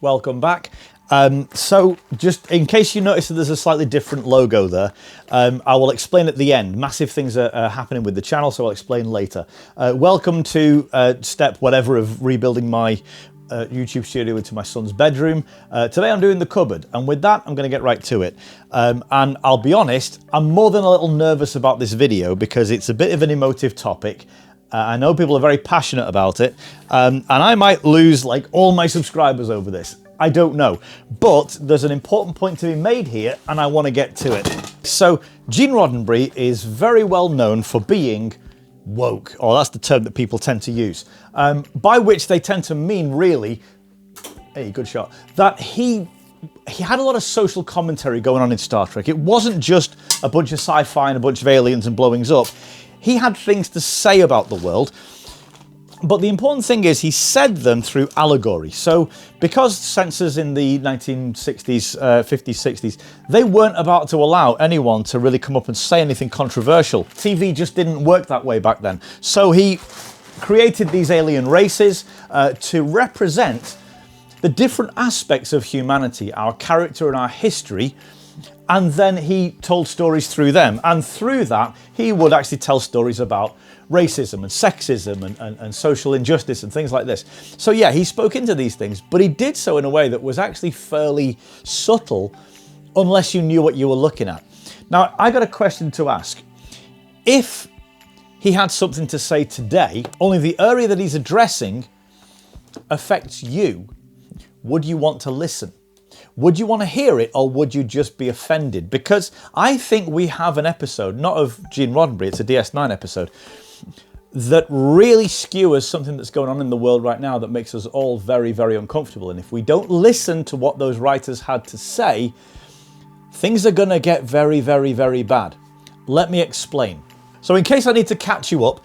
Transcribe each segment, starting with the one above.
welcome back. So just in case you notice that there's a slightly different logo there, I will explain at the end. Massive things are happening with the channel, so I'll explain later. Welcome to step whatever of rebuilding my YouTube studio into my son's bedroom. Today I'm doing the cupboard, and with that I'm going to get right to it. And I'll be honest, I'm more than a little nervous about this video because it's a bit of an emotive topic. I know people are very passionate about it, and I might lose like all my subscribers over this. I don't know, but there's an important point to be made here and I want to get to it. So Gene Roddenberry is very well known for being woke, or that's the term that people tend to use, by which they tend to mean really, hey, good shot, that he had a lot of social commentary going on in Star Trek. It wasn't just a bunch of sci-fi and a bunch of aliens and blowings up. He had things to say about the world. But the important thing is he said them through allegory. So because censors in the 1960s, 50s, 60s, they weren't about to allow anyone to really come up and say anything controversial. TV just didn't work that way back then. So he created these alien races to represent the different aspects of humanity, our character and our history. And then he told stories through them. And through that, he would actually tell stories about racism and sexism and social injustice and things like this. So yeah, he spoke into these things, but he did so in a way that was actually fairly subtle, unless you knew what you were looking at. Now, I got a question to ask. If he had something to say today, only the area that he's addressing affects you, would you want to listen? Would you want to hear it, or would you just be offended? Because I think we have an episode, not of Gene Roddenberry, it's a DS9 episode, that really skewers something that's going on in the world right now that makes us all very, very uncomfortable. And if we don't listen to what those writers had to say, things are going to get very, very, very bad. Let me explain. So in case I need to catch you up,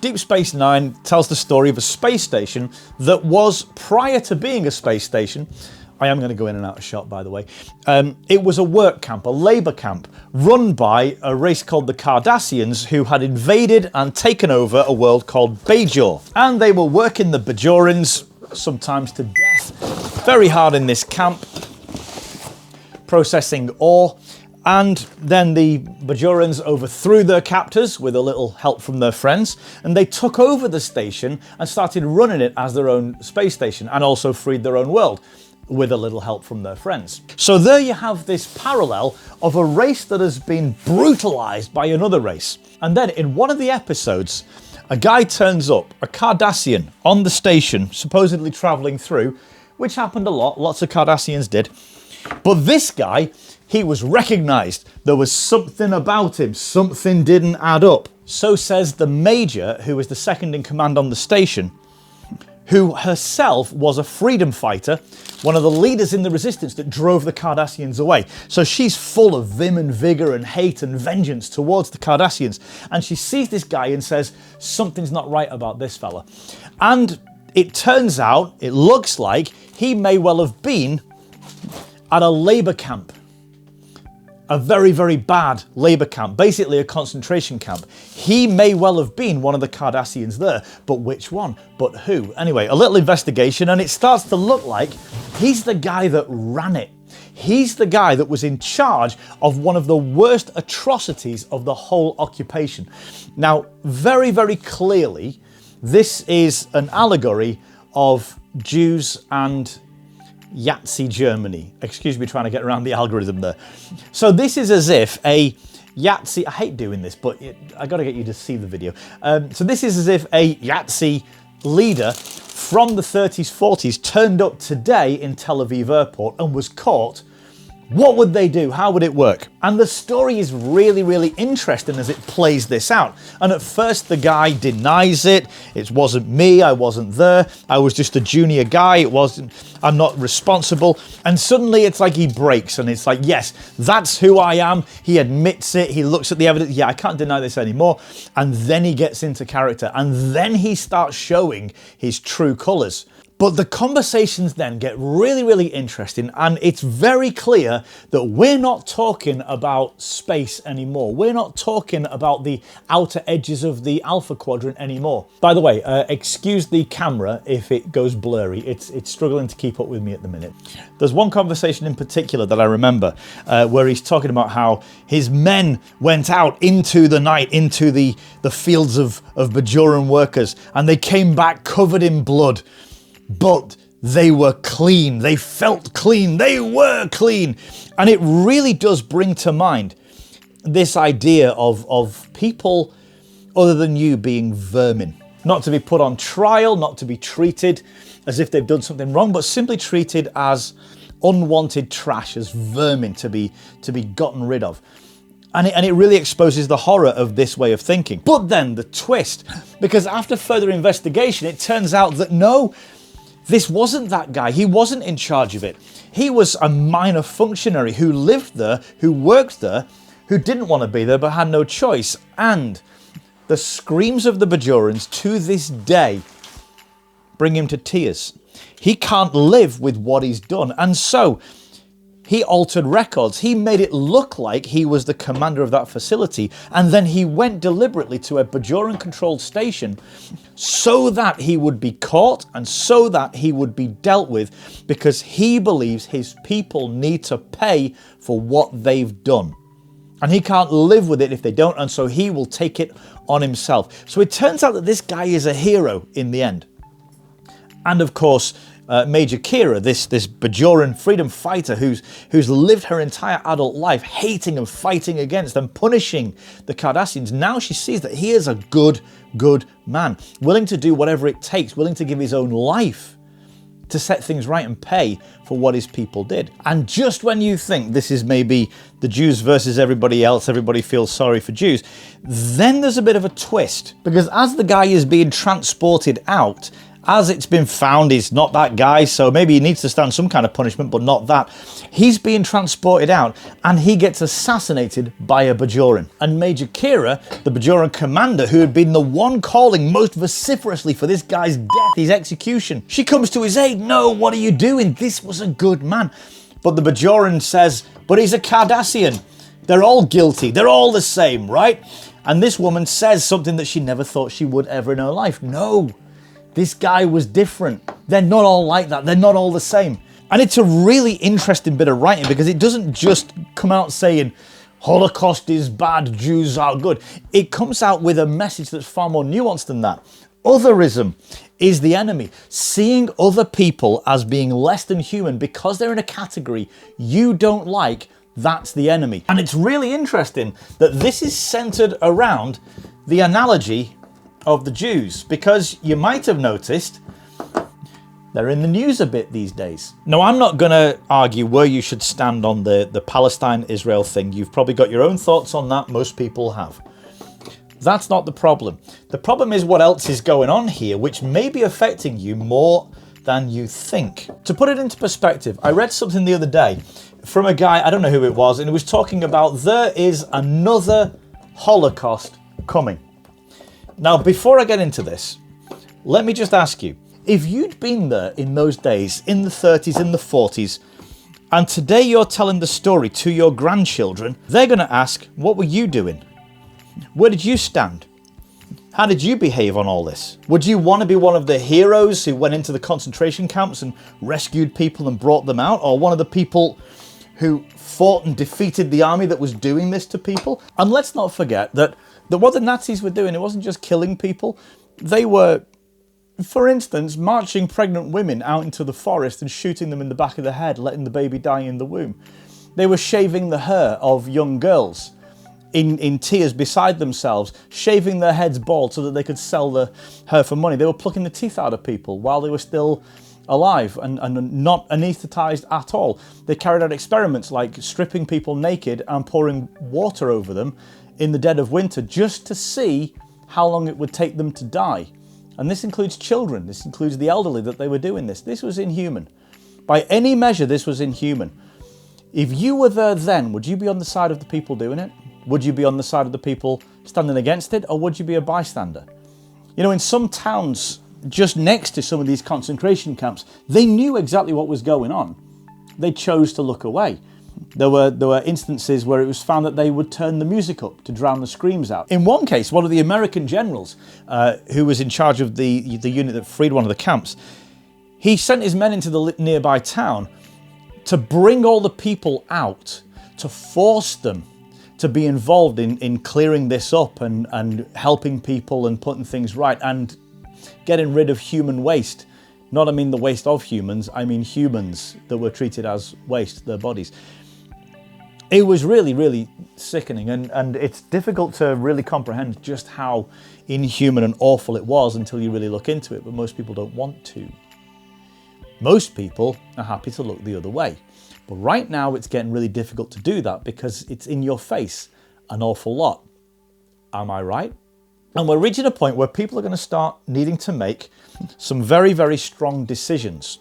Deep Space Nine tells the story of a space station that was, prior to being a space station, I am going to go in and out of shot, by the way. It was a work camp, a labour camp, run by a race called the Cardassians, who had invaded and taken over a world called Bajor. And they were working the Bajorans, sometimes to death, very hard in this camp, processing ore. And then the Bajorans overthrew their captors with a little help from their friends, and they took over the station and started running it as their own space station, and also freed their own world with a little help from their friends. So there you have this parallel of a race that has been brutalized by another race. And then in one of the episodes, a guy turns up, a Cardassian, on the station, supposedly traveling through, which happened a lot, lots of Cardassians did. But this guy, he was recognized. There was something about him, something didn't add up. So says the major, who was the second in command on the station, who herself was a freedom fighter, one of the leaders in the resistance that drove the Cardassians away. So she's full of vim and vigor and hate and vengeance towards the Cardassians. And she sees this guy and says, something's not right about this fella. And it turns out, it looks like he may well have been at a labour camp. A very, very bad labour camp, basically a concentration camp. He may well have been one of the Cardassians there, but which one? But who? Anyway, a little investigation, and it starts to look like he's the guy that ran it. He's the guy that was in charge of one of the worst atrocities of the whole occupation. Now, very, very clearly, this is an allegory of Jews and Yahtzee Germany. Excuse me trying to get around the algorithm there. So this is as if a Yahtzee, I hate doing this, but I got to get you to see the video. So this is as if a Yahtzee leader from the 30s, 40s turned up today in Tel Aviv airport and was caught. What would they do? How would it work? And the story is really, really interesting as it plays this out. And at first the guy denies it. It wasn't me, I wasn't there. I was just a junior guy, I'm not responsible. And suddenly it's like he breaks and it's like, yes, that's who I am. He admits it, he looks at the evidence, yeah, I can't deny this anymore. And then he gets into character and then he starts showing his true colours. But the conversations then get really, really interesting, and it's very clear that we're not talking about space anymore. We're not talking about the outer edges of the Alpha Quadrant anymore. By the way, excuse the camera if it goes blurry. It's struggling to keep up with me at the minute. There's one conversation in particular that I remember where he's talking about how his men went out into the night, into the fields of Bajoran workers, and they came back covered in blood. But they were clean, they felt clean, they were clean. And it really does bring to mind this idea of people other than you being vermin. Not to be put on trial, not to be treated as if they've done something wrong, but simply treated as unwanted trash, as vermin to be gotten rid of. And it really exposes the horror of this way of thinking. But then the twist, because after further investigation, it turns out that no, this wasn't that guy. He wasn't in charge of it. He was a minor functionary who lived there, who worked there, who didn't want to be there but had no choice. And the screams of the Bajorans to this day bring him to tears. He can't live with what he's done. And so he altered records. He made it look like he was the commander of that facility. And then he went deliberately to a Bajoran-controlled station so that he would be caught and so that he would be dealt with, because he believes his people need to pay for what they've done. And he can't live with it if they don't, and so he will take it on himself. So it turns out that this guy is a hero in the end. And of course, Major Kira, this Bajoran freedom fighter who's lived her entire adult life hating and fighting against and punishing the Cardassians, now she sees that he is a good man, willing to do whatever it takes, willing to give his own life to set things right and pay for what his people did. And just when you think this is maybe the Jews versus everybody else, everybody feels sorry for Jews, then there's a bit of a twist, because as the guy is being transported out, as it's been found, he's not that guy, so maybe he needs to stand some kind of punishment, but not that. He's being transported out, and he gets assassinated by a Bajoran. And Major Kira, the Bajoran commander, who had been the one calling most vociferously for this guy's death, his execution, she comes to his aid. No, what are you doing? This was a good man. But the Bajoran says, but he's a Cardassian. They're all guilty. They're all the same, right? And this woman says something that she never thought she would ever in her life. No. This guy was different. They're not all like that. They're not all the same. And it's a really interesting bit of writing, because it doesn't just come out saying Holocaust is bad, Jews are good. It comes out with a message that's far more nuanced than that. Otherism is the enemy. Seeing other people as being less than human because they're in a category you don't like, that's the enemy. And it's really interesting that this is centered around the analogy of the Jews, because you might have noticed they're in the news a bit these days. Now, I'm not going to argue where you should stand on the Palestine-Israel thing. You've probably got your own thoughts on that. Most people have. That's not the problem. The problem is what else is going on here, which may be affecting you more than you think. To put it into perspective, I read something the other day from a guy, I don't know who it was, and he was talking about there is another Holocaust coming. Now, before I get into this, let me just ask you, if you'd been there in those days, in the 30s, in the 40s, and today you're telling the story to your grandchildren, they're going to ask, what were you doing? Where did you stand? How did you behave on all this? Would you want to be one of the heroes who went into the concentration camps and rescued people and brought them out? Or one of the people who fought and defeated the army that was doing this to people? And let's not forget that what the Nazis were doing, it wasn't just killing people. They were, for instance, marching pregnant women out into the forest and shooting them in the back of the head, letting the baby die in the womb. They were shaving the hair of young girls in tears beside themselves, shaving their heads bald so that they could sell the hair for money. They were plucking the teeth out of people while they were still alive and not anaesthetized at all. They carried out experiments like stripping people naked and pouring water over them in the dead of winter just to see how long it would take them to die. And this includes children, this includes the elderly that they were doing this. This was inhuman. By any measure, this was inhuman. If you were there then, would you be on the side of the people doing it? Would you be on the side of the people standing against it? Or would you be a bystander? You know, in some towns just next to some of these concentration camps. They knew exactly what was going on. They chose to look away. There were instances where it was found that they would turn the music up to drown the screams out. In one case, one of the American generals, who was in charge of the unit that freed one of the camps, he sent his men into the nearby town to bring all the people out, to force them to be involved in clearing this up and helping people and putting things right and getting rid of human waste. Not I mean the waste of humans, I mean humans that were treated as waste, their bodies. It was really, really sickening, and it's difficult to really comprehend just how inhuman and awful it was until you really look into it, but most people don't want to. Most people are happy to look the other way. But right now it's getting really difficult to do that because it's in your face an awful lot. Am I right? And we're reaching a point where people are going to start needing to make some very, very strong decisions.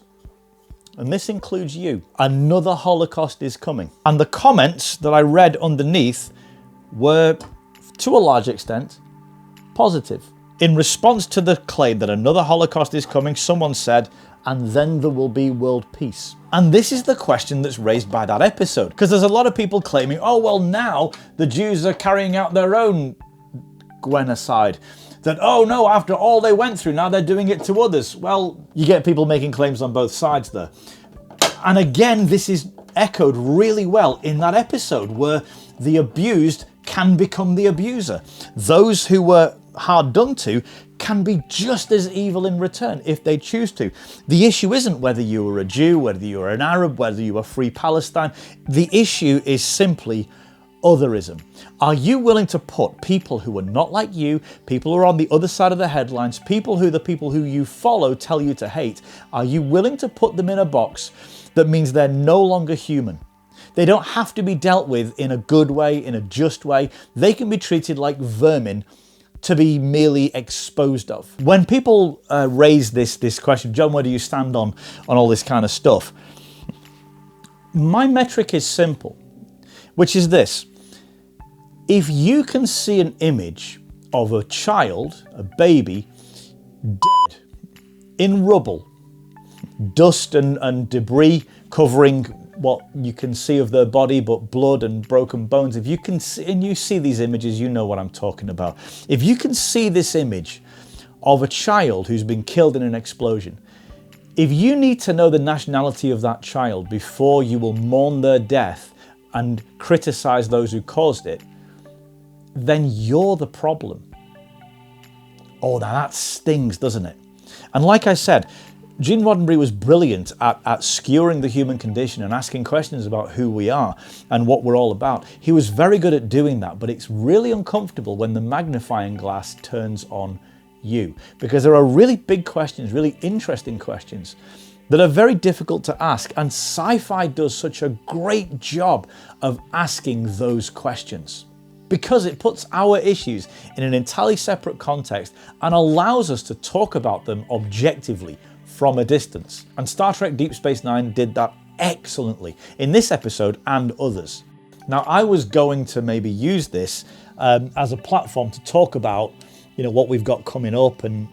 And this includes you. Another Holocaust is coming. And the comments that I read underneath were, to a large extent, positive. In response to the claim that another Holocaust is coming, someone said, and then there will be world peace. And this is the question that's raised by that episode. Because there's a lot of people claiming, oh, well, now the Jews are carrying out their own genocide. That, oh no, after all they went through, now they're doing it to others. Well, you get people making claims on both sides there. And again, this is echoed really well in that episode where the abused can become the abuser. Those who were hard done to can be just as evil in return if they choose to. The issue isn't whether you were a Jew, whether you were an Arab, whether you were Free Palestine. The issue is simply Otherism. Are you willing to put people who are not like you, people who are on the other side of the headlines, people who you follow tell you to hate, are you willing to put them in a box that means they're no longer human? They don't have to be dealt with in a good way, in a just way. They can be treated like vermin to be merely exposed of. When people raise this question, John, where do you stand on all this kind of stuff? My metric is simple, which is this. If you can see an image of a child, a baby, dead, in rubble, dust and debris covering what you can see of their body, but blood and broken bones, if you can see, and you see these images, you know what I'm talking about. If you can see this image of a child who's been killed in an explosion, if you need to know the nationality of that child before you will mourn their death and criticize those who caused it, then you're the problem. Oh, now that stings, doesn't it? And like I said, Gene Roddenberry was brilliant at skewering the human condition and asking questions about who we are and what we're all about. He was very good at doing that, but it's really uncomfortable when the magnifying glass turns on you, because there are really big questions, really interesting questions that are very difficult to ask, and Sci-Fi does such a great job of asking those questions because it puts our issues in an entirely separate context and allows us to talk about them objectively from a distance. And Star Trek Deep Space Nine did that excellently in this episode and others. Now, I was going to maybe use this as a platform to talk about, what we've got coming up and,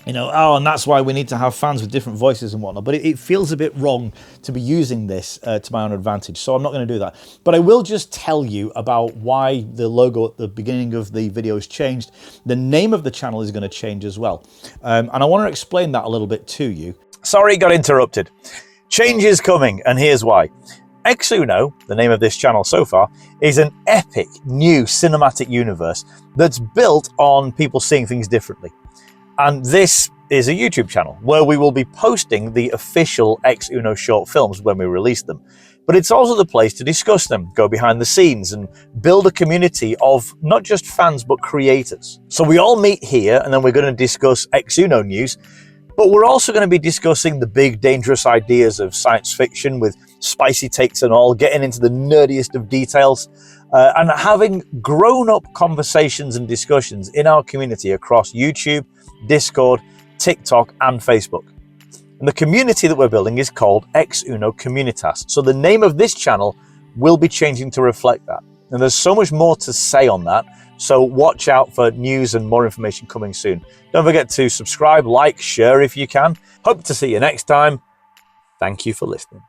and that's why we need to have fans with different voices and whatnot. But it feels a bit wrong to be using this to my own advantage. So I'm not going to do that. But I will just tell you about why the logo at the beginning of the video has changed. The name of the channel is going to change as well. And I want to explain that a little bit to you. Sorry, got interrupted. Change is coming, and here's why. Ex Uno, the name of this channel so far, is an epic new cinematic universe that's built on people seeing things differently. And this is a YouTube channel where we will be posting the official Ex Uno short films when we release them. But it's also the place to discuss them, go behind the scenes, and build a community of not just fans, but creators. So we all meet here, and then we're going to discuss Ex Uno news, but we're also going to be discussing the big, dangerous ideas of science fiction with spicy takes and all, getting into the nerdiest of details, and having grown-up conversations and discussions in our community across YouTube, Discord, TikTok, and Facebook. And the community that we're building is called Ex Uno Communitas. So the name of this channel will be changing to reflect that. And there's so much more to say on that. So watch out for news and more information coming soon. Don't forget to subscribe, like, share if you can. Hope to see you next time. Thank you for listening.